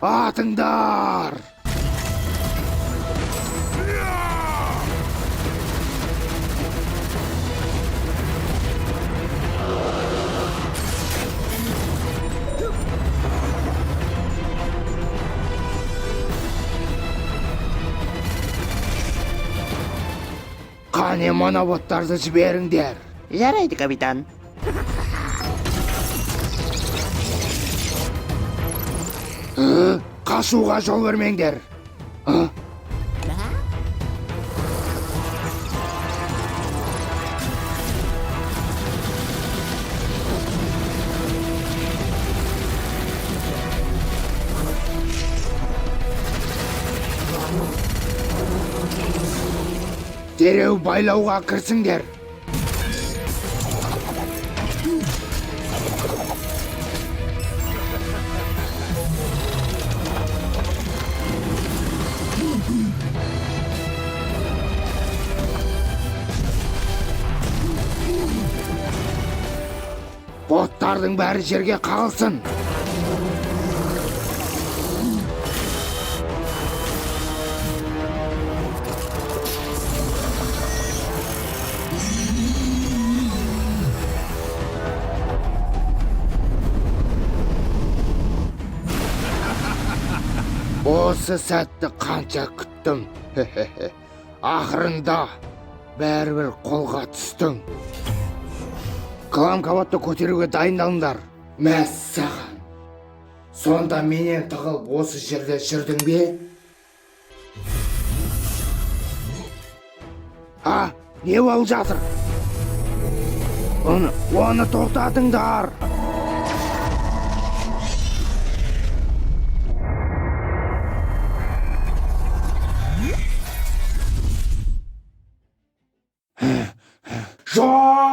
Атыңдар! Қане моноботтарды жіберіңдер. Жарайды, капитан. Қашуға жол бермеңдер. Дереу байлауға кірсіңдер. Боттардың бәрі жерге қағылсын. Осы сәтті қанша күттім. Ақырында бәрібір қолға түстің. Кламкабатты көтеруге дайындалыңдар. Мәссаған. Сонда менен тығылып осы жерде жүрдің бе? Не болып жатыр? Оны тоқтатыңдар. Жоқ!